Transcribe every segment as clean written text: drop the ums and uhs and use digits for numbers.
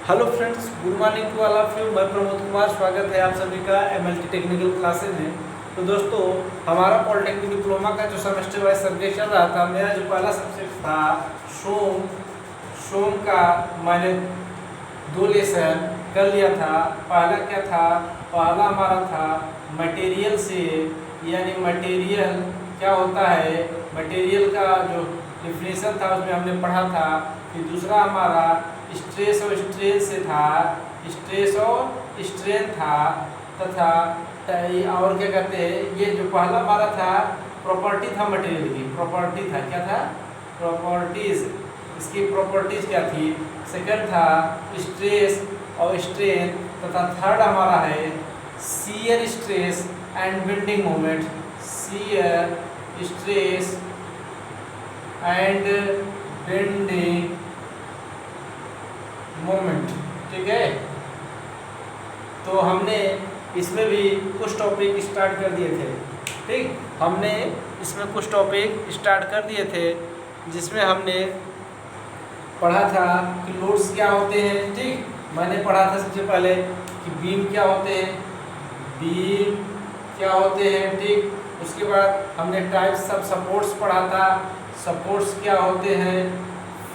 Hello friends, good morning to all of you. मैं प्रमोद कुमार, स्वागत है आप सभी का एमएलटी टेक्निकल क्लासेज में। तो दोस्तों, हमारा पॉलिटेक्निक डिप्लोमा का जो सेमेस्टर वाइज सब्जेक्ट चल रहा था, मेरा जो पहला सब्जेक्ट था सोम का मैंने 2 लेसन कर लिया था। पहला क्या था? पहला हमारा था मटेरियल से, यानी मटेरियल क्या होता है, मटेरियल का जो डिफिनेशन था उसमें हमने पढ़ा था। फिर दूसरा हमारा स्ट्रेस और स्ट्रेन से था, स्ट्रेस और स्ट्रेन था, तथा और क्या कहते हैं, ये जो पहला हमारा था प्रॉपर्टी था मटेरियल की, प्रॉपर्टी था, क्या था? प्रॉपर्टीज। इसकी प्रॉपर्टीज क्या थी? सेकंड था स्ट्रेस और स्ट्रेन, तथा थर्ड हमारा है shear stress and bending moment, shear stress and bending moment. ठीक है, तो हमने इसमें भी कुछ टॉपिक स्टार्ट कर दिए थे। ठीक, हमने इसमें कुछ टॉपिक स्टार्ट कर दिए थे, जिसमें हमने पढ़ा था कि लोड्स क्या होते हैं। ठीक, मैंने पढ़ा था सबसे पहले कि बीम क्या होते हैं, बीम क्या होते हैं। ठीक, उसके बाद हमने टाइप्स ऑफ सपोर्ट्स पढ़ा था, सपोर्ट्स क्या होते हैं।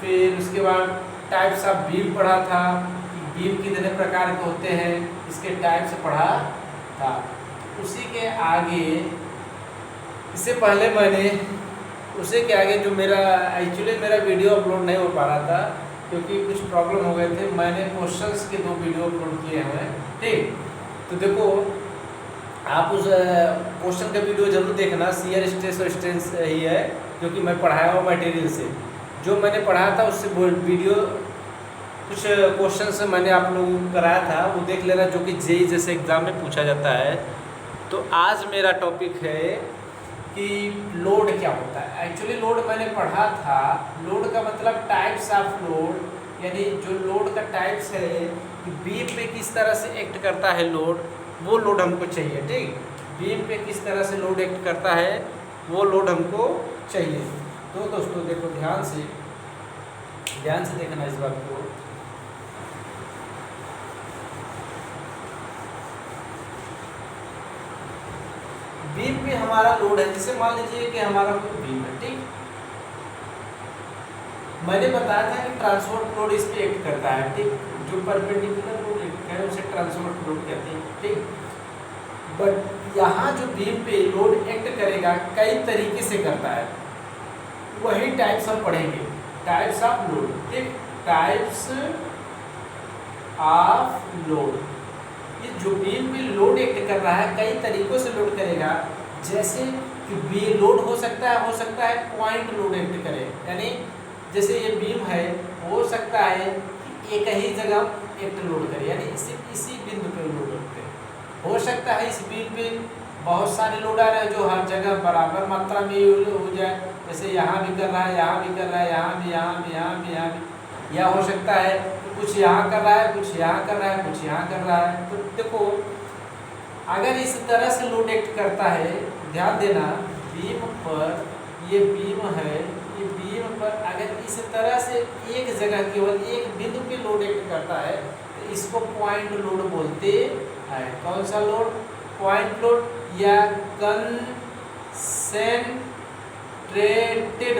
फिर उसके बाद टाइप्स ऑफ बीम पढ़ा था, बीम कितने प्रकार के होते हैं, इसके टाइप्स पढ़ा था। उसी के आगे, इससे पहले मैंने उसी के आगे जो मेरा वीडियो अपलोड नहीं हो पा रहा था क्योंकि कुछ प्रॉब्लम हो गए थे। मैंने क्वेश्चंस के 2 वीडियो अपलोड किए हुए हैं। ठीक, तो देखो, आप उस क्वेश्चन का वीडियो जरूर देखना। शियर स्ट्रेस और स्ट्रेन ही है जो कि मैं पढ़ाया हुआ मटेरियल से, जो मैंने पढ़ाया था उससे वीडियो कुछ क्वेश्चन मैंने आप लोगों को कराया था, वो देख लेना, जो कि जेईई जैसे एग्ज़ाम में पूछा जाता है। तो आज मेरा टॉपिक है कि लोड क्या होता है। एक्चुअली लोड मैंने पढ़ा था, लोड का मतलब टाइप्स ऑफ लोड, यानी जो लोड का टाइप्स है कि बीम पे किस तरह से एक्ट करता है लोड, वो लोड हमको चाहिए। ठीक, बीम पे किस तरह से लोड एक्ट करता है, वो लोड हमको चाहिए। तो दोस्तों देखो, ध्यान से देखना इस बात को। बीम पे हमारा लोड है, जैसे मान लीजिए कि हमारा कोई बीम है। ठीक, मैंने बताया था कि ट्रांसवर्स लोड इस पे एक्ट करता है। ठीक, जो परपेंडिकुलर लोड एक्ट करे उसे ट्रांसवर्स लोड कहते हैं। ठीक, बट यहाँ जो बीम पे लोड एक्ट करेगा कई तरीके से करता है, वही टाइप्स हम पढ़ेंगे, टाइप्स ऑफ लोड। ठीक, टाइप्स ऑफ लोड, ये जो बीम पे लोड एक्ट कर रहा है कई तरीकों से लोड करेगा। जैसे कि बी लोड हो सकता है पॉइंट लोड एक्ट करे, यानी जैसे ये बीम है, हो सकता है कि एक ही जगह एक्ट लोड करे, यानी इसी बिंदु पे लोड करे। हो सकता है इस बीम पे बहुत सारे लोड आ रहे हैं जो हर जगह बराबर मात्रा में हो जाए, जैसे यहाँ भी कर रहा है, यहाँ भी कर रहा है, यहाँ भी, या हो सकता है कुछ यहाँ कर रहा है, कुछ यहाँ कर रहा है, कुछ यहाँ कर रहा है। तो देखो, अगर इस तरह से लोड एक्ट करता है, ध्यान देना, बीम पर, ये बीम है, ये बीम पर अगर इस तरह से एक जगह केवल एक बिंदु पे लोड एक्ट करता है तो इसको पॉइंट लोड बोलते हैं। कौन सा लोड? पॉइंट लोड या कंसेंट्रेटेड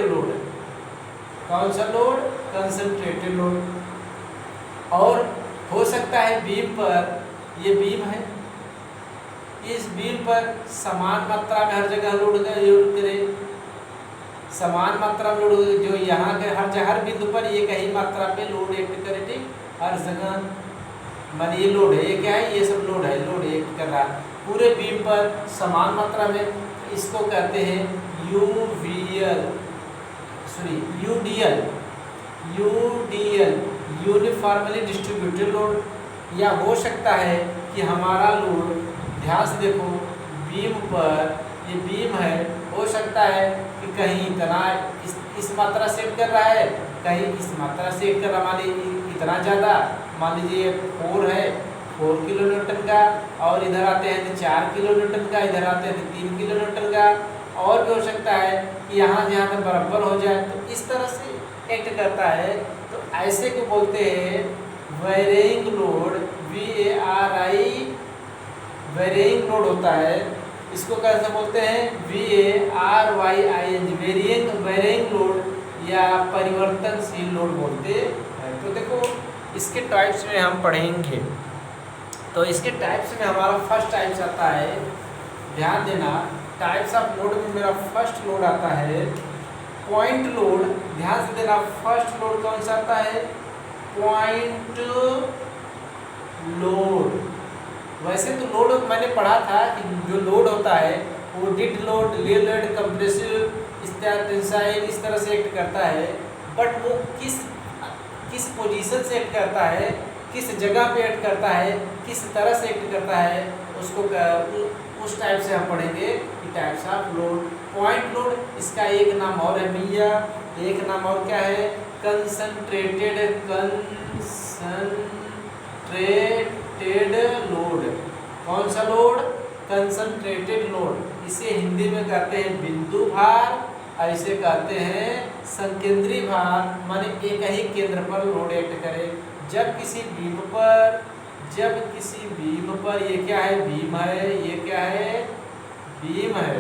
लोड। कौन सा लोड? Concentrated load. और हो सकता है बीम पर, ये बीम है, इस बीम पर समान मात्रा में हर जगह लोड करे, समान मात्रा में लोड, जो यहाँ के हर बिंदु पर एक ही मात्रा पे लोड एक्ट करे। ठीक, हर जगह मान ये लोड है, ये क्या है, ये सब लोड है, लोड एक्ट कर रहा है पूरे बीम पर समान मात्रा में। इसको कहते हैं यूडीएल, यूनिफॉर्मली डिस्ट्रीब्यूटेड लोड। या हो सकता है कि हमारा लोड, ध्यान से देखो, बीम पर, ये बीम है, हो सकता है कि कहीं इतना इस मात्रा से एक्ट कर रहा है, कहीं इस मात्रा से एक्ट कर रहा, मान लीजिए इतना ज़्यादा, मान लीजिए 4 है, 4 किलो न्यूटन का, और इधर आते हैं तो 4 किलो न्यूटन का, इधर आते हैं तो 3 किलो न्यूटन का। और भी हो सकता है कि यहाँ तक बराबर हो जाए, तो इस तरह से एक्ट करता है। तो ऐसे को बोलते हैं varying load, VARI varying load होता है, इसको कैसे बोलते हैं, VARYING वेरिंग लोड या परिवर्तनशील लोड बोलते हैं। तो देखो इसके टाइप्स में हम पढ़ेंगे। तो इसके टाइप्स में हमारा फर्स्ट टाइप्स आता है, ध्यान देना, टाइप्स ऑफ लोड में मेरा फर्स्ट लोड आता है पॉइंट लोड। ध्यान से देना, फर्स्ट लोड कौन सा आता है, पॉइंट लोड। वैसे तो लोड मैंने पढ़ा था कि जो लोड होता है वो did load, real load, compressive, tensile इस तरह से एक्ट करता है, बट वो किस पोजीशन से एक्ट करता है, किस जगह पे एक्ट करता है, किस तरह से एक्ट करता है, उसको उस टाइप से हम पढ़ेंगे कि types of load. Point load, इसका एक नाम और है भैया, एक नाम और क्या है, कंसंट्रेटेड लोड। कौन सा लोड, कंसंट्रेटेड लोड। इसे हिंदी में कहते हैं बिंदु भार, ऐसे कहते हैं संकेंद्रीय भार, माने एक ही केंद्र पर लोड एक्ट करे। जब किसी बीम पर ये क्या है, बीम है, ये क्या है, बीम है,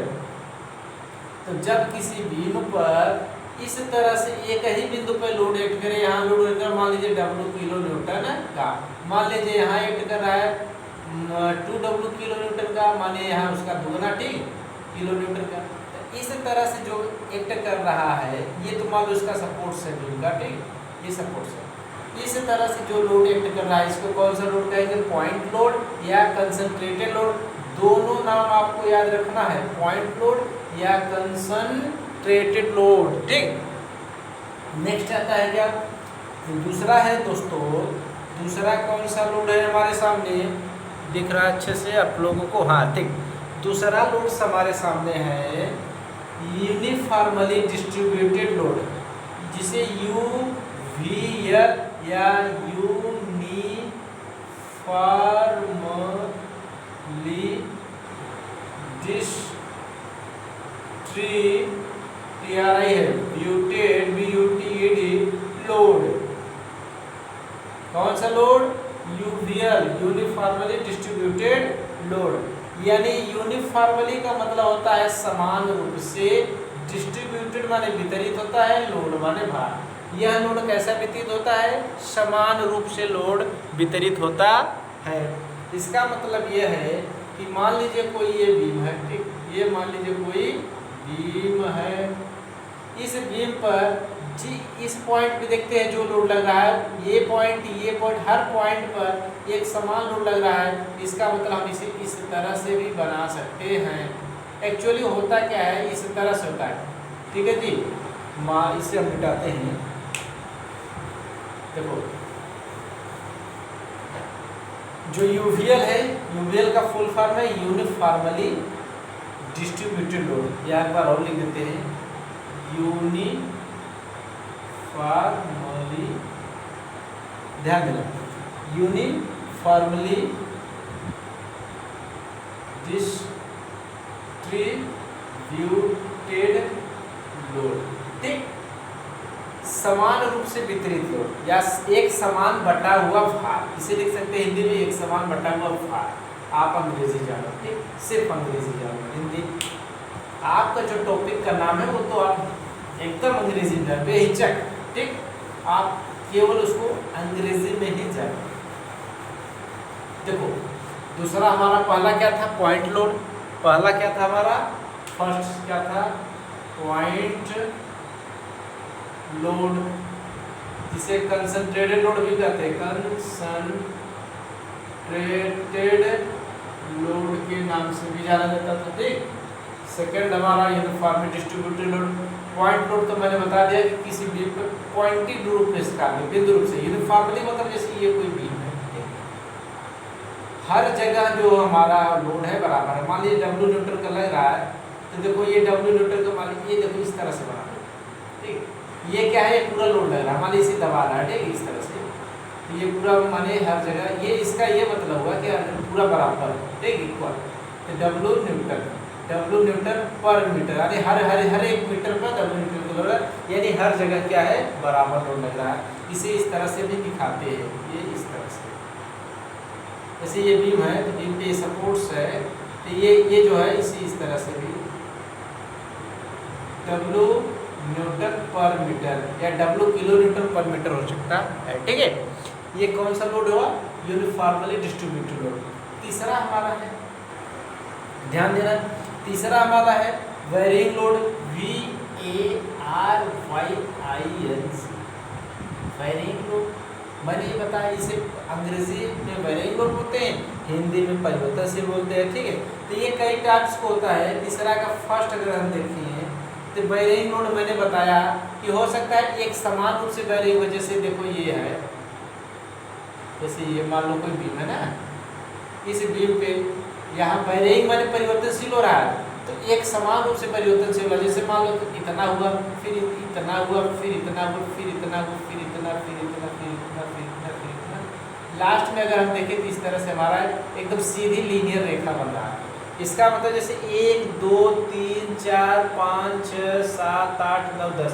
तो जब किसी बीम पर इस तरह से एक ही बिंदु पर लोड एक्ट करे, यहाँ लोड एक्ट कर, मान लीजिए W किलो न्यूटन का, मान लीजिए यहाँ एक्ट कर रहा है 2W किलो न्यूटन का, माने यहाँ उसका दुगना, ठीक, किलो न्यूटन का। तो इस तरह से जो एक्ट कर रहा है, ये तो मान लो इसका सपोर्ट से बीम का, ठीक, ये सपोर्ट से, इस तरह से जो लोड एक्ट कर रहा है, इसको कौन सा लोड कहेंगे, पॉइंट लोड या कंसंट्रेटेड लोड। दोनों नाम आपको याद रखना है, पॉइंट लोड या कंसंट्रेटेड लोड, ठीक। नेक्स्ट आता है क्या, दूसरा है दोस्तों, दूसरा कौन सा लोड है हमारे सामने, दिख रहा है अच्छे से आप लोगों को, हाँ ठीक। दूसरा लोड हमारे सामने है यूनिफॉर्मली डिस्ट्रीब्यूटेड लोड, जिसे UVL या यूनिफॉर्मली डिस्ट्रीब्यूटेड लोड। कौन सा load, UVL uniformly distributed load. यानी यूनिफॉर्मली का मतलब होता है समान रूप से, डिस्ट्रीब्यूटेड माने वितरित होता है, लोड माने भार। यह लोड कैसा वितरित होता है, समान रूप से लोड वितरित होता है। इसका मतलब यह है कि मान लीजिए कोई ये बीम है, ठीक, ये मान लीजिए कोई बीम है, इस बीम पर जी इस पॉइंट पे देखते हैं जो लोड लग रहा है, ये पॉइंट हर पॉइंट पर एक समान लोड लग रहा है। इसका मतलब हम इसे इस तरह से भी बना सकते हैं। एक्चुअली होता क्या है, इस तरह से होता है, ठीक है जी। इसे हम मिटाते हैं, देखो जो UVL है, UVL का फुल फॉर्म है यूनिफॉर्मली डिस्ट्रीब्यूटेड लोड, या एक बार और लिख देते हैं, यूनिफॉर्मली, ध्यान देना, यूनिफॉर्मली डिस्ट्रीब्यूटेड लोड, ठीक, समान रूप से वितरित लोड या एक समान बटा हुआ भार, इसे लिख सकते हैं हिंदी में एक समान बटा हुआ भार। आप अंग्रेजी जानो, ठीक, सिर्फ अंग्रेजी जानो, हिंदी आपका जो टॉपिक का नाम है वो तो आप एकदम अंग्रेजी में बेहिचक, ठीक, आप केवल उसको अंग्रेजी में ही जानो। देखो दूसरा हमारा पहला क्या था, पॉइंट लोड। पहला क्या था हमारा, फर्स्ट क्या था, पॉइंट लोड, जिसे कंसंट्रेटेड लोड भी कहते हैं, कंसंट्रेटेड लोड के नाम से भी जाना जाता था, ठीक। सेकेंड हमारा uniformly distributed load. Point load तो मैंने बता दिया कि किसी बीम पर पॉइंटेड रूप में इसका बिंदु रूप से, यूनिफॉर्मली मतलब जैसे ये कोई बीम है, हर जगह जो हमारा लोड है बराबर है। मान लीजिए W न्यूटन का लग रहा है, तो देखो ये W न्यूटन का मान लीजिए, ये देखो इस तरह से बना, ठीक, ये क्या है, ये पूरा लोड लग रहा है, मान लीजिए इसे दबा रहा है, ठीक, इस तरह से, तो ये पूरा माने हर जगह, ये इसका ये मतलब हुआ कि पूरा बराबर, ठीक, इक्वल। तो W W न्यूटन पर मीटर, यानी हर एक मीटर पर W न्यूटन का लोड, यानी हर जगह क्या है बराबर लोड लग रहा है। इसे इस तरह से भी दिखाते हैं, ये इस तरह से, जैसे ये बीम है तो बीम पे सपोर्ट्स है, तो ये जो है इसी इस तरह से भी W न्यूटन पर मीटर या W किलो न्यूटन पर मीटर हो सकता है, ठीक है। ये कौन सा लोड हुआ, यूनिफॉर्मली डिस्ट्रीब्यूटेड लोड। तीसरा हमारा है, ध्यान देना, तीसरा हमारा है varying load, VARYING, varying load. मैंने ये बताया, इसे अंग्रेजी में वेरिंग लोड बोलते हैं, हिंदी में परिवर्तनशील बोलते हैं, ठीक है। तो ये कई टाइप्स को होता है। तीसरा का फर्स्ट अगर हम देखें तो वेरिंग लोड मैंने बताया कि हो सकता है एक समान रूप से वेरिंग हो, जैसे देखो ये है, जैसे ये मान लो कोई बीम है ना, इस बीम पे यहाँ वेरिंग माने परिवर्तनशील हो रहा है, तो एक समान रूप से परिवर्तनशील हो, जैसे मान लो तो इतना हुआ, फिर इतना हुआ, फिर इतना हुआ, फिर इतना हुआ, फिर इतना, फिर इतना, फिर इतना, फिर इतना, फिर इतना, लास्ट में अगर हम देखें तो इस तरह से हमारा एकदम सीधी लीनियर रेखा बन रहा है। इसका मतलब जैसे 1 2 3 4 5 6 7 8 9 10,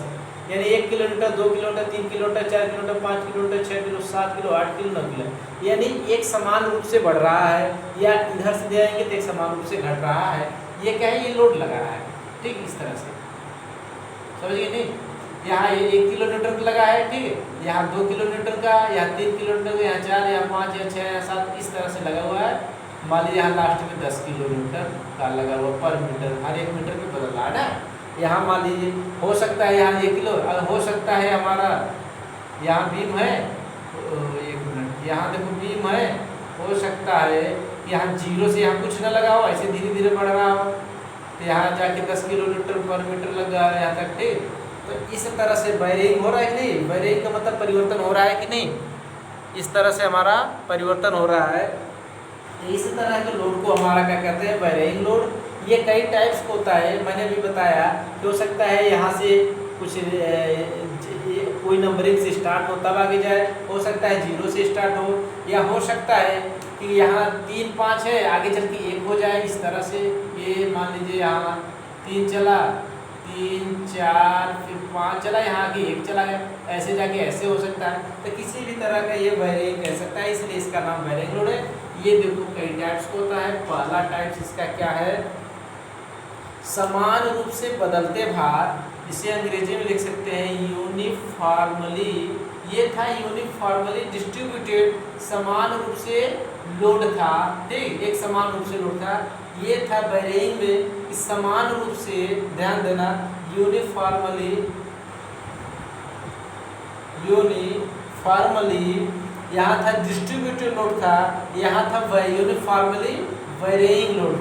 यानी 1 kilometre, 2 kilometre, 3 kilometre, 4 kilometre, 5 kilometre, 6 kilo, 7 kilo, 8 kilo, 9 kilo, यानी एक समान रूप से बढ़ रहा है, या इधर से जाएंगे तो एक समान रूप से घट रहा है। ये क्या है, ये लोड लगा रहा है, ठीक, इस तरह से समझिए। नहीं, यहाँ ये 1 किलोमीटर लगा है, ठीक है, यहाँ 2 किलोमीटर का, यहाँ 3 किलोमीटर का, यहाँ 4, यहाँ 5, यहाँ 6, यहाँ 7, इस तरह से लगा हुआ है। मान लीजिए यहाँ लास्ट में 10 किलोमीटर का लगा हुआ पर मीटर, हर एक मीटर में बदल रहा है ना। यहाँ मान लीजिए हो सकता है यहाँ 1 किलो, हो सकता है हमारा यहाँ बीम है, 1 मिनट, यहाँ देखो बीम है, हो सकता है यहाँ 0 से यहाँ कुछ ना लगा हो, ऐसे धीरे धीरे बढ़ रहा हो, तो यहाँ जाके 10 किलोमीटर पर मीटर लग रहा है यहाँ तक, ठीक। तो इस तरह से वेरिंग हो रहा है कि नहीं, वेरिंग का मतलब परिवर्तन हो रहा है कि नहीं, इस तरह से हमारा परिवर्तन हो रहा है। इस तरह के लोड को हमारा क्या कहते हैं, वेरिंग लोड। ये कई टाइप्स का होता है, मैंने भी बताया कि हो सकता है यहाँ से कुछ कोई नंबरिंग से स्टार्ट हो तब आगे जाए, हो सकता है 0 से स्टार्ट हो, या हो सकता है कि यहाँ 3 5 है, आगे चल के 1 हो जाए, इस तरह से। ये मान लीजिए यहाँ 3 चला, 3 4 फिर 5 चला, यहाँ आगे 1 चला गया, ऐसे जाके ऐसे हो सकता है। तो किसी भी तरह का ये वेरिंग कह सकता है, इसलिए इसका नाम वेरिंग लोड है। ये देखो कई टाइप्स को होता है। पहला टाइप्स इसका क्या है, समान रूप से बदलते भार, इसे अंग्रेजी में लिख सकते हैं यूनिफॉर्मली। ये था यूनिफॉर्मली डिस्ट्रीब्यूटेड, समान रूप से लोड था, ठीक, एक समान रूप से लोड था। ये था वेरिंग में समान रूप से, ध्यान देना, यूनिफॉर्मली यहाँ था डिस्ट्रीब्यूटेड लोड था, यहाँ था यूनिफॉर्मली वेरिंग लोड,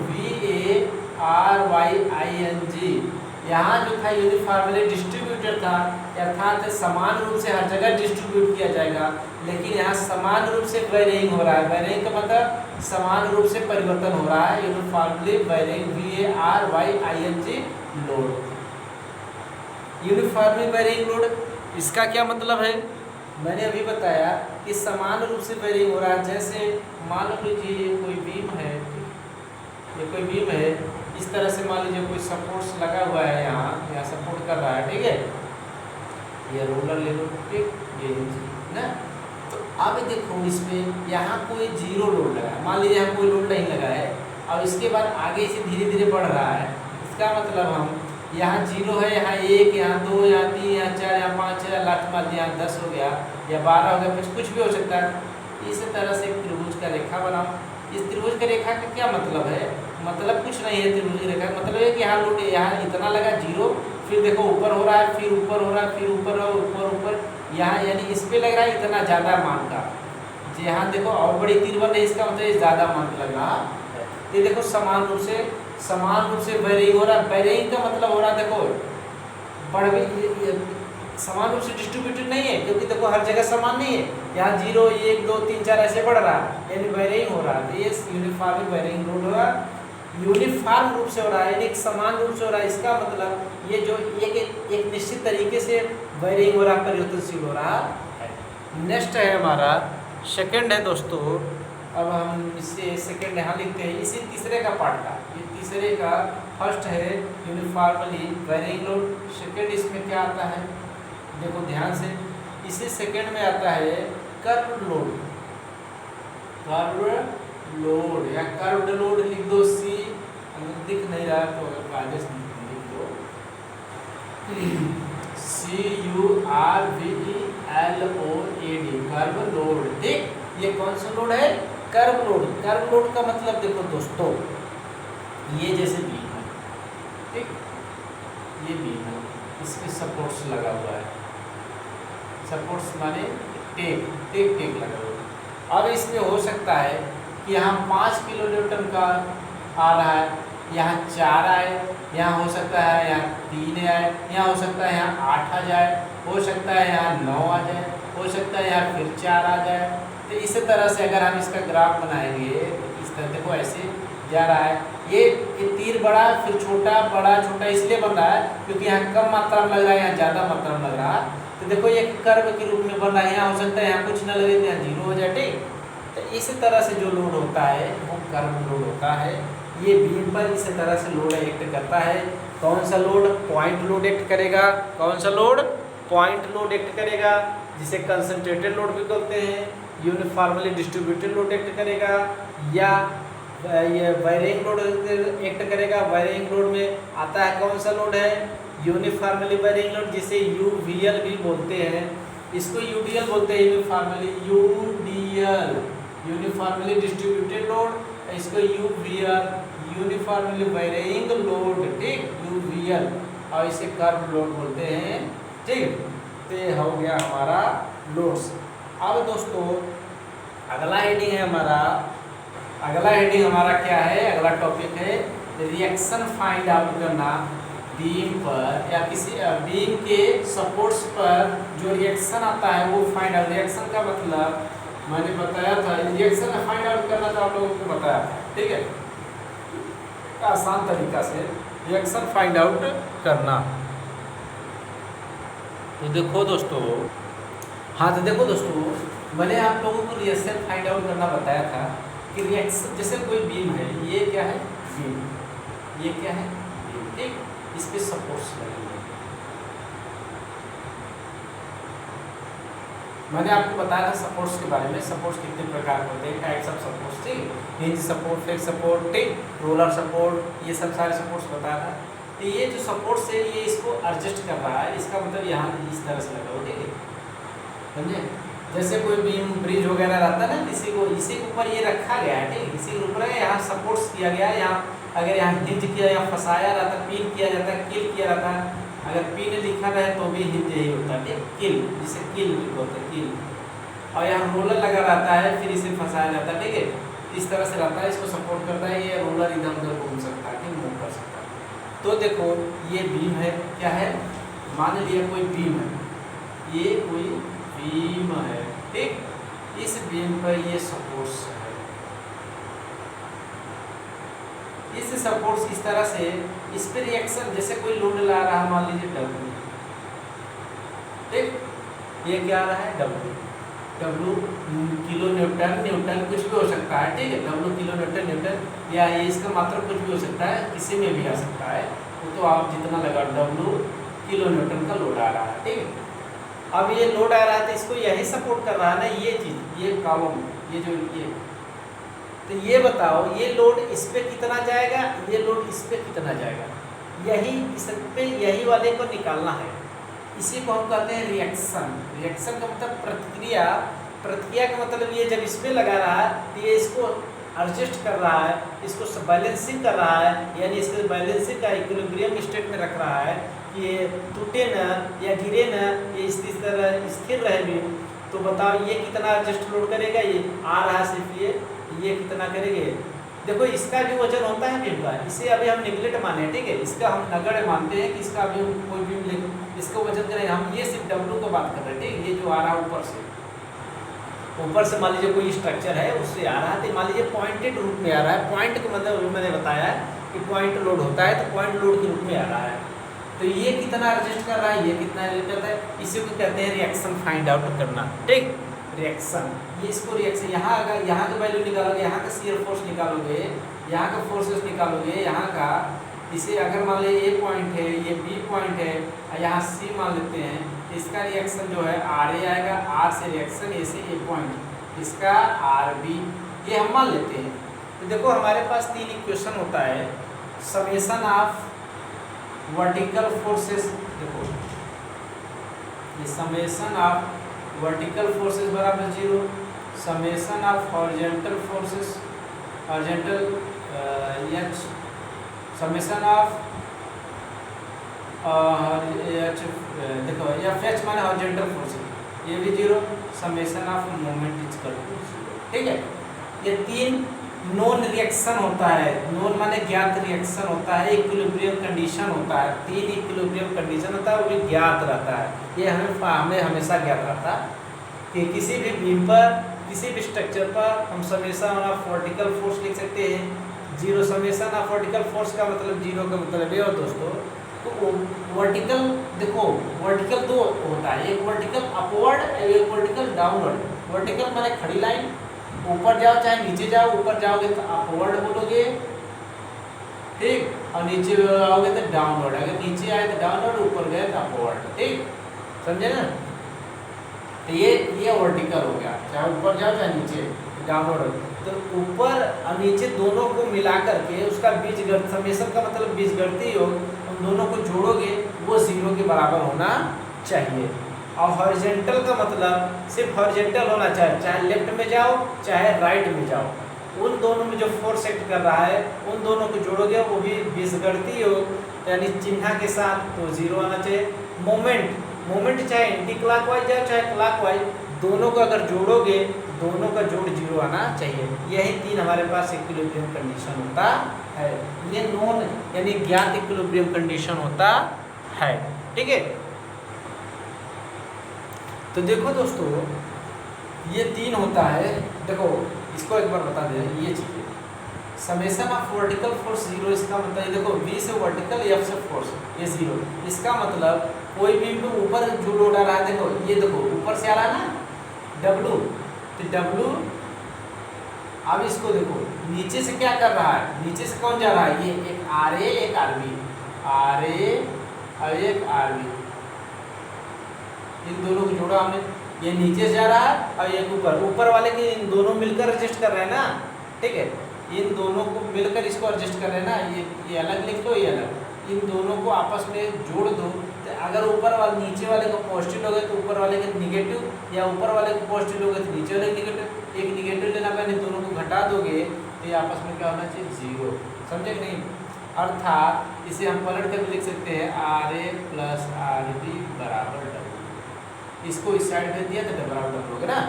VARYING। यहाँ जो था यूनिफॉर्मली डिस्ट्रीब्यूटेड था, अर्थात समान रूप से हर जगह डिस्ट्रीब्यूट किया जाएगा, लेकिन यहाँ समान रूप से वेरिंग हो रहा है। वेरिंग का मतलब समान रूप से परिवर्तन हो रहा है, uniformly varying, VARYING load. Uniformly varying load, इसका क्या मतलब है, मैंने अभी बताया कि समान रूप से वेरिंग हो रहा है। जैसे मान लीजिए ये कोई बीम है, ये कोई बीम है, इस तरह से मान लीजिए कोई सपोर्ट्स लगा हुआ है, यहाँ सपोर्ट कर रहा है, ठीक है, ये रोलर ले लो, ठीक, ये ना। तो अब देखो इसमें यहाँ कोई 0 लोड लगा है, मान लीजिए यहाँ कोई लोड नहीं लगा है, और इसके बाद आगे इसे धीरे धीरे बढ़ रहा है। इसका मतलब हम यहाँ 0 है, यहाँ 1, यहाँ 2, यहाँ 3, यहाँ 4, यहाँ 5 है, लास्ट मान लीजिए यहाँ 10 हो गया या 12 हो गया, कुछ भी हो सकता है। इस तरह से एक त्रिभुज का रेखा बनाओ। इस त्रिभुज का रेखा का क्या मतलब है, मतलब कुछ नहीं है। त्रिभुज की रेखा मतलब है कि यहाँ लोड, यहाँ इतना लगा 0, फिर देखो ऊपर हो रहा है, फिर ऊपर हो रहा है, फिर ऊपर हो, ऊपर यहाँ, यानी इस पे लग रहा है इतना ज़्यादा मान का। यहाँ देखो और बड़ी तीर बन रही है, इसका मतलब ज़्यादा मान लग रहा है। ये देखो समान रूप से वेरिंग हो रहा है। वेरिंग का मतलब हो रहा है, देखो बढ़ भी समान रूप से डिस्ट्रीब्यूटेड नहीं है, क्योंकि देखो हर जगह समान नहीं है, यहाँ 0 1 2 3 4 ऐसे बढ़ रहा है, यानी वेरिंग हो रहा है। तो ये यूनिफॉर्म वेरिंग लोड होगा, यूनिफॉर्म रूप से हो रहा है, यानी एक समान रूप से हो रहा है। इसका मतलब ये जो एक निश्चित तरीके से वेरिंग हो रहा है, परिवर्तनशील हो रहा है। नेक्स्ट है हमारा सेकंड है दोस्तों। अब हम इससे सेकंड यहाँ लिखते हैं, इसी तीसरे का पार्ट का, ये तीसरे का फर्स्ट है यूनिफॉर्मली वेरिंग लोड, सेकेंड इसमें क्या आता है, देखो ध्यान से, इसी सेकेंड में आता है कर्व लोड, कर्व लोड या कर्व्ड लोड लिख दो सी, अगर दिख नहीं रहा तो अगर कागज लिख दो CURVELOAD, कर्व लोड। ठीक, ये कौन सा लोड है, कर्व लोड। कर्व लोड का मतलब देखो दोस्तों, ये जैसे बीम है, ठीक, ये बीम है, इसमें सपोर्ट्स लगा हुआ है, सपोर्ट्स माने टेप, टेप लगा हुआ है। अब इसमें हो सकता है कि यहाँ 5 किलो न्यूटन का आ रहा है, यहाँ 4 आए, यहाँ हो सकता है यहाँ 3 आए, यहाँ हो सकता है यहाँ 8 आ जाए, हो सकता है यहाँ 9 आ जाए, हो सकता है यहाँ फिर 4 आ जाए। तो इसी तरह से अगर हम इसका ग्राफ बनाएंगे, इस तरह देखो ऐसे जा रहा है, ये तीर बड़ा फिर छोटा, बड़ा छोटा इसलिए बन रहा है क्योंकि यहाँ कम मात्रा में लग रहा है, यहाँ ज़्यादा मात्रा में लग रहा है। तो देखो ये कर्व के रूप में बन रहा है, यहाँ हो सकता है यहाँ कुछ ना लगे तो यहाँ 0 हो जाए। ठीक, तो इसी तरह से जो लोड होता है वो कर्व लोड होता है। ये बीम पर इसी तरह से लोड एक्ट करता है। कौन सा लोड, पॉइंट लोड एक्ट करेगा, कौन सा लोड, पॉइंट लोड एक्ट करेगा, जिसे कंसंट्रेटेड लोड भी बोलते हैं। यूनिफॉर्मली डिस्ट्रीब्यूटेड लोड एक्ट करेगा, या ये वायरिंग लोड एक्ट करेगा। वायरिंग लोड में आता है कौन सा लोड है, यूनिफॉर्मली वायरिंग लोड, जिसे UVL भी बोलते हैं, इसको UDL बोलते हैं, uniformly UDL, uniformly distributed load, इसको UVL, यूनिफॉर्मली वायरिंग लोड। ठीक, UVL, और इसे कर्व लोड बोलते हैं। ठीक, तो ये हो गया हमारा लोड्स। अब दोस्तों अगला हेडिंग है हमारा, अगला हेडिंग हमारा क्या है, अगला टॉपिक है रिएक्शन फाइंड आउट करना बीम पर या किसी बीम के सपोर्ट्स पर जो रिएक्शन आता है वो फाइंड आउट। रिएक्शन का मतलब मैंने बताया था, रिएक्शन फाइंड आउट करना तो आप लोगों को बताया था। ठीक है, आसान तरीका से रिएक्शन फाइंड आउट करना। तो देखो दोस्तों, हाँ तो देखो दोस्तों, मैंने आप लोगों को रिएक्शन फाइंड आउट करना बताया था कि रिएक्शन, जैसे कोई बीम है, ये क्या है बीम, ये क्या है बीम। ठीक, इस पे सपोर्ट्स लगेंगे। मैंने आपको बताया था सपोर्ट्स के बारे में, सपोर्ट्स कितने प्रकार के होते हैं, टाइप्स ऑफ सपोर्ट्स। ठीक, हिंज सपोर्ट, फ्लेक्स सपोर्ट, ठीक, रोलर सपोर्ट, ये सब सारे सपोर्ट्स बताया था। तो ये जो सपोर्ट्स है ये इसको एडजस्ट कर रहा है, इसका मतलब यहाँ इस तरह से लगा हो। ठीक है, समझे, जैसे कोई बीम ब्रिज वगैरह रहता है ना, इसी को इसी के ऊपर ये रखा गया है। ठीक, इसी के ऊपर यहाँ सपोर्ट्स किया गया है। यहाँ अगर यहाँ हिंज किया या फंसाया रहता, पिन किया जाता है, किल किया रहता है। अगर पिन लिखा रहे तो भी हिंज यही होता है। ठीक, किल, जिसे किल बोलते हैं, किल। और यहाँ रोलर लगा रहता है, फिर इसे फंसाया जाता है। ठीक है, इस तरह से रहता है, इसको सपोर्ट करता है। ये रोलर इधर उधर घूम सकता है, ठीक, मूव कर सकता है। तो देखो ये बीम है, क्या है, मान लिया कोई बीम है, ये कोई बीम है। ठीक, इस बीम पर ये सपोर्ट्स है, इस सपोर्ट्स इस तरह से इस पे रिएक्शन, जैसे कोई लोड ला रहा है, मान लीजिए W। ठीक, ये क्या आ रहा है W किलो न्यूटन, न्यूटन कुछ भी हो सकता है। ठीक है, W किलो न्यूटन, न्यूटन या ये इसका मात्रा कुछ भी हो सकता है, किसी में भी आ सकता है। वो तो आप जितना लगा, W किलो न्यूटन का लोड आ रहा है। ठीक है, अब ये लोड आ रहा है तो इसको यही सपोर्ट कर रहा है ना, ये चीज़, ये कॉलम, ये जो ये, तो ये बताओ ये लोड इस पे कितना जाएगा, ये लोड इस पे कितना जाएगा, यही इस पे यही वाले को निकालना है। इसी को हम कहते हैं रिएक्शन। रिएक्शन का मतलब प्रतिक्रिया, प्रतिक्रिया का मतलब ये जब इस पे लगा रहा है तो ये इसको एडजस्ट कर रहा है, इसको बैलेंसिंग कर रहा है, यानी इसको बैलेंसिंग का इक्विलिब्रियम स्टेट में रख रहा है कि ये टूटे न या गिरे न, ये इस तरह स्थिर रहे भी। तो बताओ ये कितना एडजस्ट लोड करेगा, ये आ रहा है सिर्फ ये कितना करेंगे। देखो इसका भी वजन होता है बीम का, इसे अभी हम निगलेक्ट माने। ठीक है, इसका हम नगण्य मानते हैं कि इसका अभी हम कोई बीम इसका वजन करें, हम ये सिर्फ W को बात कर रहे हैं। ठीक, ये जो आ रहा है ऊपर से मान लीजिए कोई स्ट्रक्चर है उससे आ रहा है, तो मान लीजिए पॉइंटेड रूप में आ रहा है। पॉइंट का मतलब मैंने बताया कि पॉइंट लोड होता है, तो पॉइंट लोड के रूप में आ रहा है। तो ये कितना एडजस्ट कर रहा है, ये कितना एडजस्ट करता है, इसी को कहते हैं रिएक्शन फाइंड आउट करना। ठीक, रिएक्शन, ये इसको रिएक्शन, यहाँ अगर यहाँ का वैल्यू निकालोगे, यहाँ का शियर फोर्स निकालोगे, यहाँ का फोर्सेस निकालोगे, यहाँ का इसे अगर मान लीजिए ए पॉइंट है, ये बी पॉइंट है, यहाँ सी मान लेते हैं, इसका रिएक्शन जो है आर ए आएगा, आर से रिएक्शन ए से ए पॉइंट, इसका आर बी, ये हम मान लेते हैं। तो देखो हमारे पास 3 इक्वेशन होता है, समेशन ऑफ वर्टिकल फोर्सेस, देखो ये समेशन ऑफ वर्टिकल फोर्सेस बराबर 0, summation of horizontal forces, horizontal H, summation of देखो एफ एच माने हॉरिजॉन्टल फोर्सेस, ये भी 0, summation of moment is equal to 0। ठीक है, ये 3 नॉन रिएक्शन होता है, नॉन माने ज्ञात रिएक्शन होता है, इक्विलिब्रियम कंडीशन होता है, 3 इक्विलिब्रियम कंडीशन होता है, वो भी ज्ञात रहता है। ये हमें हमेशा ज्ञात रहता है कि किसी भी बीम पर, किसी भी स्ट्रक्चर पर हम समेशन ऑफ वर्टिकल फोर्स लिख सकते हैं 0। समेशन ऑफ वर्टिकल फोर्स का मतलब 0 का मतलब ये हो दोस्तों, तो वर्टिकल देखो वर्टिकल 2 होता है, एक वर्टिकल अपवर्ड, एक वर्टिकल डाउनवर्ड। वर्टिकल माने खड़ी लाइन, ऊपर जाओ चाहे नीचे जाओ, ऊपर जाओगे तो अपवर्ड बोलोगे, ठीक, और नीचे आओगे तो डाउनवर्ड, अगर नीचे आए तो डाउनवर्ड, ऊपर गए तो अपवर्ड। ठीक, समझे ना? तो ये वर्टिकल हो गया, चाहे ऊपर जाओ चाहे नीचे, डाउनवर्ड। तो ऊपर और नीचे दोनों को मिला करके उसका बीजगणित, समेशन का मतलब बीजगणितीय योग, उन दोनों को जोड़ोगे वो 0 के बराबर होना चाहिए। और हॉरिजॉन्टल का मतलब सिर्फ हॉरिजॉन्टल होना चाहिए, चाहे लेफ्ट में जाओ चाहे राइट में जाओ, उन दोनों में जो फोर्स एक्ट कर रहा है उन दोनों को जोड़ोगे वो भी बीजगणितीय योग यानी चिन्ह के साथ, तो 0 आना चाहिए। मोमेंट चाहे एंटी क्लॉकवाइज जाओ चाहे क्लॉकवाइज, दोनों को अगर जोड़ोगे दोनों का जोड़ 0 आना चाहिए। यही 3 हमारे पास इक्विलिब्रियम कंडीशन होता है, ये नॉन यानी ज्ञात इक्विलिब्रियम कंडीशन होता है। ठीक है, तो देखो दोस्तों ये 3 होता है। देखो इसको एक बार बता दें, ये चीज़ समेशन ऑफ वर्टिकल फोर्स 0, इसका मतलब देखो V से वर्टिकल, F से फोर्स, ये 0, इसका मतलब कोई भी ऊपर जो लोड आ रहा है, देखो ये देखो ऊपर से आ रहा है ना W, तो W, अब इसको देखो नीचे से क्या कर रहा है, नीचे से कौन जा रहा है, ये एक RA एक RB, RA और एक RB, इन दोनों को जोड़ा हमने, ये नीचे से जा रहा है और ये ऊपर वाले के इन दोनों मिलकर एडजस्ट कर रहे हैं ना। ठीक है, इन दोनों को मिलकर इसको एडजस्ट कर रहे हैं ना, ये अलग लिख लो, ये अलग, इन दोनों को आपस में जोड़ दो। तो अगर ऊपर वाले नीचे वाले का पॉजिटिव लोगे तो ऊपर वाले का निगेटिव, या ऊपर वाले को पॉजिटिव लोगे तो नीचे वाले निगेटिव, एक निगेटिव लेना पहले दोनों को घटा दोगे तो ये आपस में क्या होना चाहिए, 0। समझे कि नहीं? अर्थात इसे हम पलट कर लिख सकते हैं RA प्लस RB बराबर W। इसको इस साइड में दिया तो बराबर W होगा ना,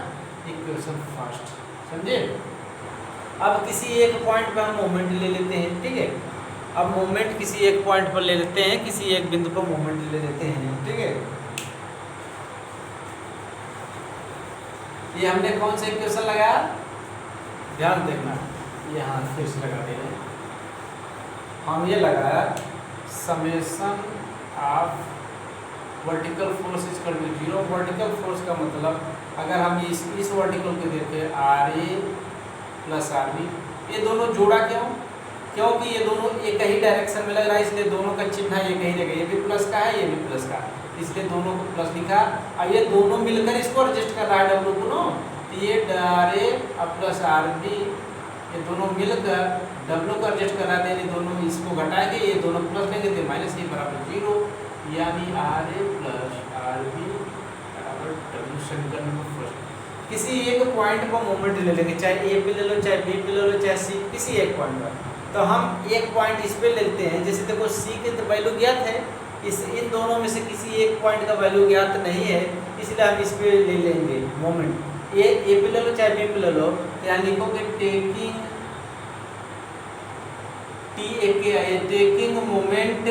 इक्वेशन फर्स्ट। समझे? अब किसी एक पॉइंट पर हम मोमेंट ले लेते हैं। ठीक है, अब मोमेंट किसी एक पॉइंट पर ले लेते हैं, किसी एक बिंदु पर मोमेंट ले लेते हैं। ठीक है, ये हमने कौन सा इक्वेशन लगाया, ध्यान देखना, यहाँ फिर से लगा दे रहे हैं हम, ये लगाया summation of vertical force is equal to 0। Vertical force का मतलब अगर हम इस वर्टिकल को देखें RA प्लस RB, ये दोनों जोड़ा क्यों, क्योंकि ये दोनों एक ही डायरेक्शन में लग रहा है, इसलिए दोनों का चिन्ह एक ही जगह, ये भी प्लस का है ये भी प्लस का, इसलिए दोनों को प्लस लिखा। और ये दोनों मिलकर इसको एडजस्ट कर रहा है W को नो, तो ये RA प्लस RB, ये दोनों मिलकर W को एडजस्ट कर रहा है, यानी दोनों इसको घटाएंगे, ये दोनों प्लस लेंगे तो माइनस, ये बराबर 0, यानी RA प्लस RB बराबर W। समीकरण नंबर फर्स्ट, किसी एक पॉइंट पर मोमेंट ले लेंगे, चाहे A पे ले लो चाहे B पे ले लो चाहे C, किसी एक पॉइंट पर। तो हम एक पॉइंट इस पे लेते हैं, जैसे देखो C की तो वैल्यू ज्ञात है, इन दोनों में से किसी एक पॉइंट का वैल्यू ज्ञात नहीं है, इसलिए हम इस पे ले लेंगे मोमेंट। A पे ले लो चाहे B पे ले लो, तो यहाँ लिखोगे taking moment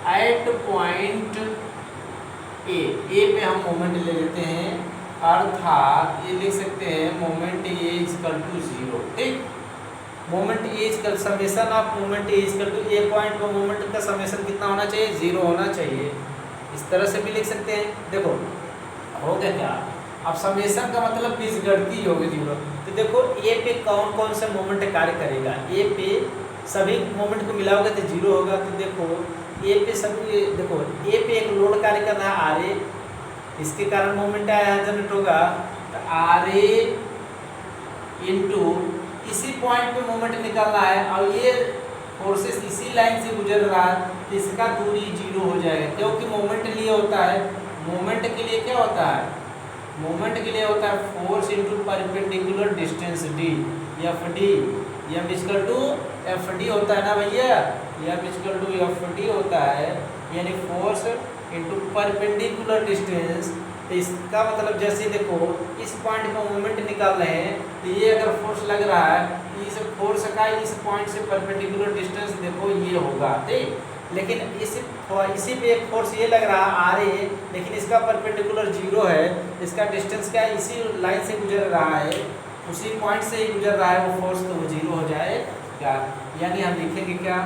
at point A पे हम मोमेंट ले लेते हैं, अर्थात ये लिख सकते हैं moment A is equal to 0। ठीक, moment A is equal summation of moment A is equal to A point पर मोमेंट का समेशन कितना होना चाहिए, 0 होना चाहिए। इस तरह से भी लिख सकते हैं। देखो हो गया क्या, अब समेशन का मतलब बीजगणितीय योग 0। तो देखो A पे कौन कौन से मोमेंट कार्य करेगा, A पे सभी मोमेंट को मिलाओगे तो जीरो होगा। तो देखो ए पे सभी, देखो ए पे एक लोड कार्य कर रहा है आर ए, इसके कारण मोमेंट आया जनरेट होगा। तो आर ए इंटू इसी पॉइंट पे मोमेंट निकालना है और ये फोर्सेस इसी लाइन से गुजर रहा है, तो इसका दूरी जीरो हो जाएगा। क्योंकि मोमेंट लिए होता है, मोमेंट के लिए क्या होता है, मोमेंट के लिए होता है force into perpendicular distance D, F D, M equal to F D होता है ना भैया, M equal to F D होता है, यानी फोर्स इंटू परपेंडिकुलर डिस्टेंस। तो इसका मतलब जैसे देखो इस पॉइंट पे मोमेंट निकाल रहे हैं, तो ये अगर फोर्स लग रहा है, इस फोर्स का इस पॉइंट से परपेंडिकुलर डिस्टेंस देखो ये होगा, ठीक। लेकिन इसी पे एक फोर्स ये लग रहा है आर ए, लेकिन इसका परपेंडिकुलर जीरो है, इसका डिस्टेंस क्या है, इसी लाइन से गुजर रहा है, उसी पॉइंट से ही गुजर रहा है वो फोर्स, तो वो जीरो हो जाएगा। यानी हम लिखेंगे क्या,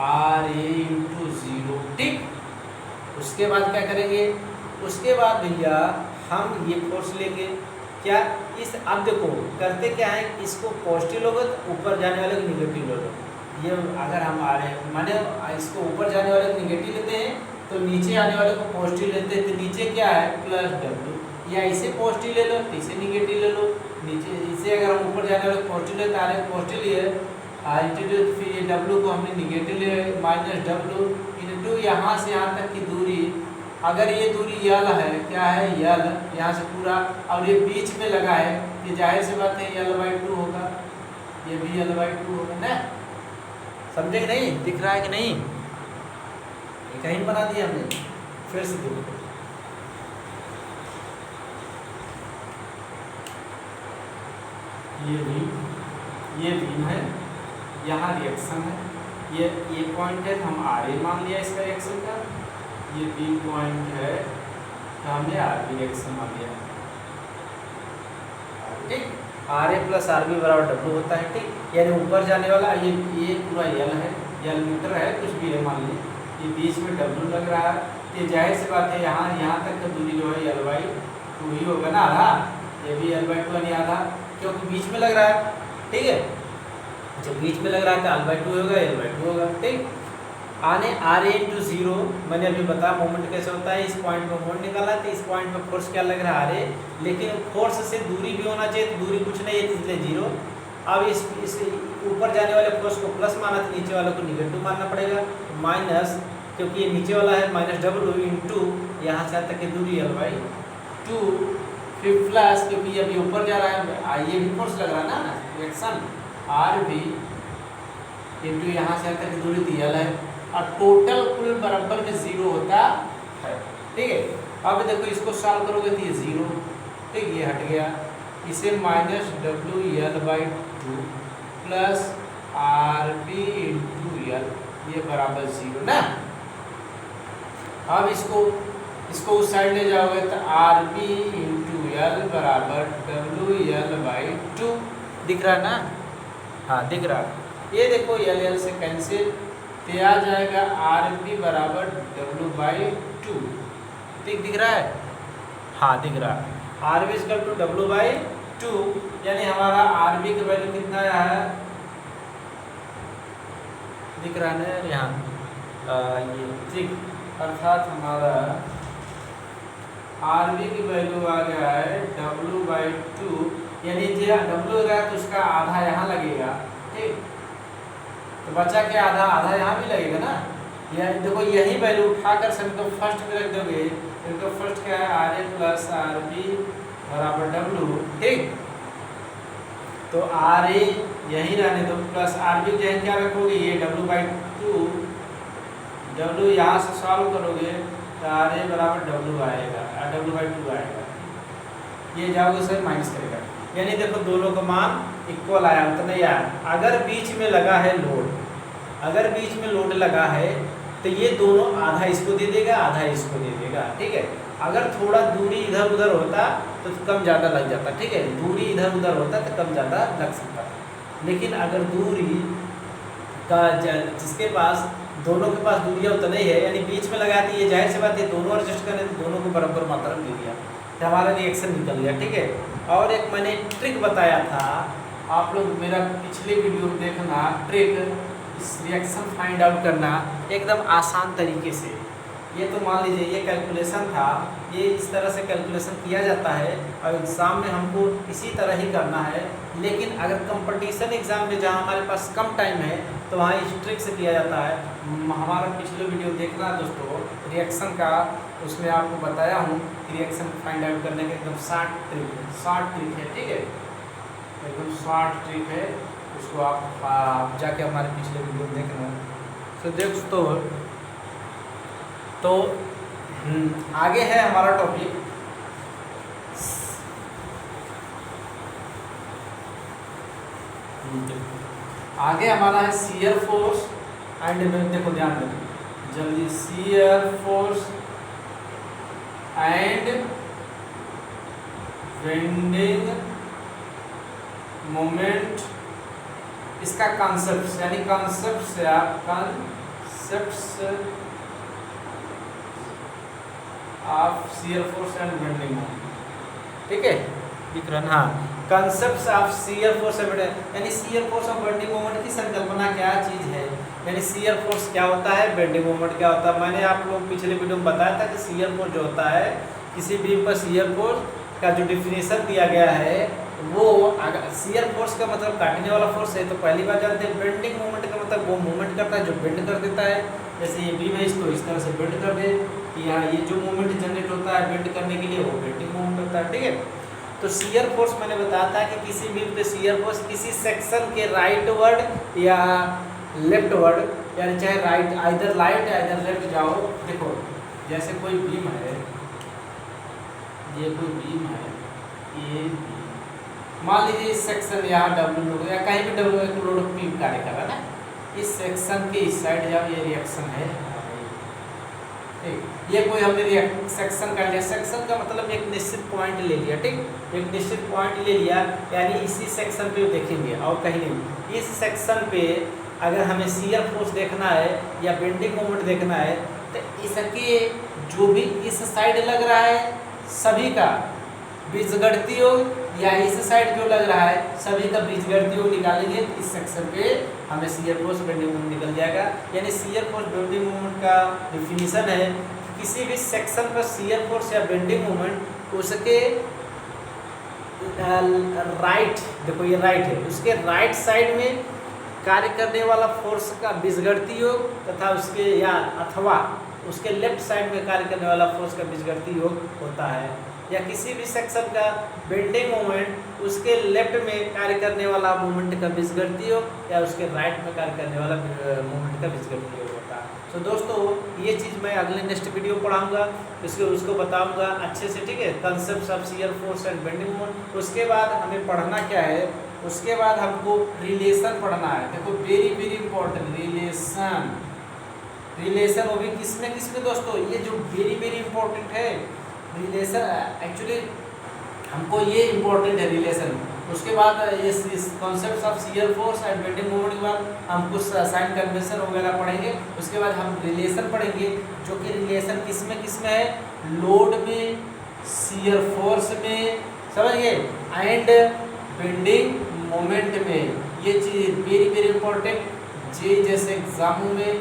आर ए इंटू जीरो, ठीक। उसके बाद क्या करेंगे, उसके बाद भैया हम ये फोर्स लेंगे क्या, इस अब देखो करते क्या है, इसको पॉजिटिव लोगे तो ऊपर जाने वाले को निगेटिव लोगे। ये अगर हम आ रहे हैं माने इसको ऊपर जाने वाले को निगेटिव लेते हैं तो नीचे आने वाले को पॉजिटिव लेते हैं, तो नीचे क्या है प्लस डब्ल्यू, या इसे पॉजिटिव ले लो तो इसे निगेटिव ले लो। नीचे इसे अगर हम ऊपर जाने वाले को पॉजिटिव लेते आ रहे हैं पॉजिटिव लिए इंटू, फिर ये डब्ल्यू को हमने निगेटिव ले माइनस डब्ल्यू इंटू यहाँ से यहाँ तक की दूरी, अगर ये दूरी यल है, क्या है यल, यहाँ से पूरा, और ये बीच में लगा है, ये जाहिर सी बात है l/2 होगा, ये भी l/2 होगा ना, समझे कि नहीं, दिख रहा है कि नहीं, ये कहीं बना दिया हमने, फिर से देखो ये बीम है, यहाँ रिएक्शन है, ये पॉइंट है तो हम आर ए मान लिया इसका रिएक्शन का, ये बी पॉइंट है तो हमने आर बी रिएक्शन मान लिया, ठीक। R A plus R B बराबर डब्ल्यू होता है, ठीक। यानी ऊपर जाने वाला ये पूरा यल है, यल मीटर है, कुछ भी है मान लीजिए, ये बीच में डब्ल्यू लग रहा है, ये जाहिर सी बात है यहाँ तक का दूरी जो है l/2 ही होगा ना, आधा, ये भी l/2 यानी आधा, क्योंकि बीच में लग रहा है, ठीक है। जब बीच में लग रहा है तो l/2 होगा, l/2 होगा, ठीक। आने आर ए इंटू जीरो, मैंने अभी बताया मोमेंट कैसे होता है, इस पॉइंट पर मोमेंट निकाला है तो इस पॉइंट पर फोर्स क्या लग रहा है आर ए, लेकिन फोर्स से दूरी भी होना चाहिए, तो दूरी कुछ नहीं है इसलिए जीरो। अब इस ऊपर जाने वाले फोर्स को प्लस माना तो नीचे वाले को निगेटिव मानना पड़ेगा, माइनस, क्योंकि ये नीचे वाला है माइनस डब्ल्यू इंटू यहाँ से तक की दूरी l/2, फिर प्लस, क्योंकि अभी ऊपर जा रहा है ये भी फोर्स लग रहा है ना रिएक्शन, आर बी इंटू यहाँ से तक की दूरी दी है, और टोटल कुल बराबर में जीरो होता है, ठीक है। अब देखो इसको सॉल्व करोगे तो ये जीरो, ठीक, ये हट गया, इसे minus w/2 plus R B into L, ये बराबर जीरो ना। अब इसको उस साइड ले जाओगे तो आर बी इंटू यल बराबर w/2, दिख रहा ना, हाँ दिख रहा, ये देखो l से कैंसिल, तो आ जाएगा आर बी बराबर w/2, ठीक दिख रहा है, हाँ दिख रहा है, R B equal to w/2, यानी हमारा आर बी का वैल्यू कितना आया है, दिख रहा है ना यहाँ, ये ठीक, अर्थात हमारा आर बी की वैल्यू आ गया है w/2, यानी जो w लगा तो उसका आधा यहाँ लगेगा, ठीक, तो बचा क्या, आधा यहाँ भी लगेगा ना। यह देखो यही वैल्यू उठाकर सब तो फर्स्ट में रख दोगे, इनको फर्स्ट क्या है R A plus R B बराबर डब्ल्यू, ठीक। तो आर ए यही रहने दो, प्लस आर बी जैसे क्या रखोगे, ये w/2, डब्ल्यू यहाँ से सॉल्व करोगे तो आर ए बराबर डब्ल्यू आएगा, w/2 आएगा, ये जाओगे सर माइनस करेगा, यानी देखो दोनों का मान इक्वल आया, उतना ही आया। अगर बीच में लगा है लोड, अगर बीच में लोड लगा है तो ये दोनों आधा इसको दे देगा, आधा इसको दे देगा, ठीक है। अगर थोड़ा दूरी इधर उधर होता तो कम ज़्यादा लग जाता, ठीक है, दूरी इधर उधर होता तो कम ज़्यादा लग सकता, लेकिन अगर दूरी का जिसके पास दोनों के पास दूरियाँ उतना ही है, यानी बीच में लगा दी, ये जाहिर सी बात है दोनों एडजस्ट करें तो दोनों को बराबर मात्रा में दे दिया, तो हमारा रिएक्शन निकल गया, ठीक है। और एक मैंने ट्रिक बताया था आप लोग मेरा पिछले वीडियो देखना, ट्रिक इस रिएक्शन फाइंड आउट करना एकदम आसान तरीके से। ये तो मान लीजिए ये कैलकुलेशन था, ये इस तरह से कैलकुलेशन किया जाता है और एग्ज़ाम में हमको इसी तरह ही करना है। लेकिन अगर कंपटीशन एग्ज़ाम में जहाँ हमारे पास कम टाइम है तो वहाँ इस ट्रिक से किया जाता है। हमारा पिछले वीडियो देखना दोस्तों रिएक्शन का, उसमें आपको बताया हूँ रिएक्शन फाइंड आउट करने का एकदम शॉर्ट ट्रिक है, ठीक है, एकदम शॉर्ट ट्रिक है। उसको आप जाके हमारे पिछले वीडियो देखना। तो दोस्तों तो आगे है हमारा टॉपिक आगे हमारा है शियर फोर्स एंड, देखो ध्यान देना जल्दी, shear force and bending moment, इसका कॉन्सेप्ट यानी कॉन्सेप्ट से आप concepts of shear force and bending moment, ठीक है, दिख रहा है। हाँ, concepts of shear force and bending, यानी शियर फोर्स और बेंडिंग मोमेंट की संकल्पना क्या चीज़ है, यानी शियर फोर्स क्या होता है, बेंडिंग मोमेंट क्या होता है। मैंने आप लोग पिछले वीडियो में बताया था कि शियर फोर्स जो होता है, किसी बीम पर शियर फोर्स का जो डिफिनेशन दिया गया है वो, अगर शियर फोर्स का मतलब काटने वाला फोर्स है तो पहली बार जानते हैं। बेंडिंग मोमेंट का मतलब वो मोमेंट करता है जो बेंड कर देता है। जैसे ये बीम है इसको इस तरह से बेंड कर दे कि यहाँ ये जो मोमेंट जनरेट होता है बेंड करने के लिए वो बेंडिंग मोमेंट होता है, ठीक है। तो शियर फोर्स मैंने बताया था कि किसी बीम पे शियर फोर्स किसी सेक्शन के राइट वर्ड या लेफ्ट वर्ड, यानी चाहे right either right either left जाओ। देखो जैसे कोई बीम है, ये कोई बीम है, ये मान लीजिए इस सेक्शन यहाँ डब्ल्यू लोड या कहीं भी डब्ल्यू एक लोड बीम कार्य कर रहा है ना, इस सेक्शन के इस साइड जाओ, ये रिएक्शन है, ठीक। ये कोई हमने सेक्शन कर लिया, सेक्शन का मतलब एक निश्चित पॉइंट ले लिया, ठीक, एक निश्चित पॉइंट ले लिया, यानी इसी सेक्शन पे देखेंगे और कहीं नहीं। इस सेक्शन पे अगर हमें शियर फोर्स देखना है या बेंडिंग मोमेंट देखना है तो इसके जो भी इस साइड लग रहा है सभी का बीजगणितीय योग, या इस साइड जो लग रहा है सभी का बीजगणितीय योग निकालेंगे, इस सेक्शन पे हमें शियर फोर्स बेंडिंग मोमेंट निकल जाएगा। यानी शियर फोर्स बेंडिंग मोमेंट का डिफिनीशन है किसी भी सेक्शन पर शियर फोर्स या बेंडिंग मोमेंट उसके राइट, देखो ये राइट है, उसके राइट साइड में कार्य करने वाला फोर्स का बीजगणितीय योग तथा उसके या अथवा उसके लेफ्ट साइड में कार्य करने वाला फोर्स का बीजगणितीय योग होता है। या किसी भी सेक्शन का बेंडिंग मोमेंट उसके लेफ्ट में कार्य करने वाला मोमेंट का बीजगणितीय योग या उसके राइट में कार्य करने वाला मोमेंट का बीजगणितीय योग होता है। तो दोस्तों ये चीज़ मैं अगले नेक्स्ट वीडियो पढ़ाऊंगा, उसको बताऊंगा अच्छे से, ठीक है, concepts of shear force and bending moment. उसके बाद हमें पढ़ना क्या है, उसके बाद हमको रिलेशन पढ़ना है। देखो वेरी वेरी इंपॉर्टेंट, रिलेशन वो भी किसमें दोस्तों, ये जो वेरी वेरी इंपॉर्टेंट है रिलेशन, एक्चुअली हमको ये इम्पोर्टेंट है रिलेशन। उसके बाद इस concept of shear force and bending moment के बाद हम कुछ साइन कन्वेंशन वगैरह पढ़ेंगे। उसके बाद हम रिलेशन पढ़ेंगे, जो कि रिलेशन किसमें है, लोड में, शियर फोर्स में, समझ गए, एंड बेंडिंग मोमेंट में। ये चीज़ वेरी वेरी इंपॉर्टेंट, जे जैसे एग्जामों में,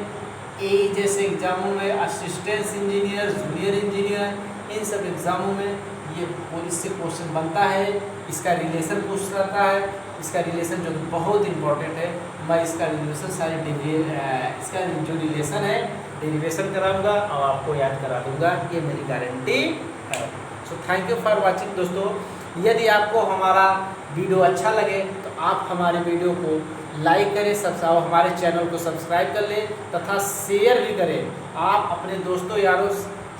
ए जैसे एग्जामों में, असिस्टेंट इंजीनियर, जूनियर इंजीनियर, इन सब एग्जामों में ये इससे क्वेश्चन बनता है। इसका रिलेशन पूछ रहता है, इसका रिलेशन जो बहुत इंपॉर्टेंट है। मैं इसका रिलेशन इसका जो रिलेशन है डेरिवेशन कराऊंगा और आपको याद करा दूंगा, ये मेरी गारंटी है। So thank you for watching दोस्तों। यदि आपको हमारा वीडियो अच्छा लगे तो आप हमारे वीडियो को लाइक करें, हमारे चैनल को सब्सक्राइब कर लें तथा शेयर भी करें। आप अपने दोस्तों यारों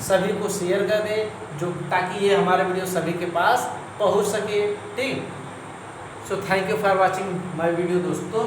सभी को शेयर कर दें, जो ताकि ये हमारा वीडियो सभी के पास पहुंच सके, ठीक। So thank you for watching my video दोस्तों।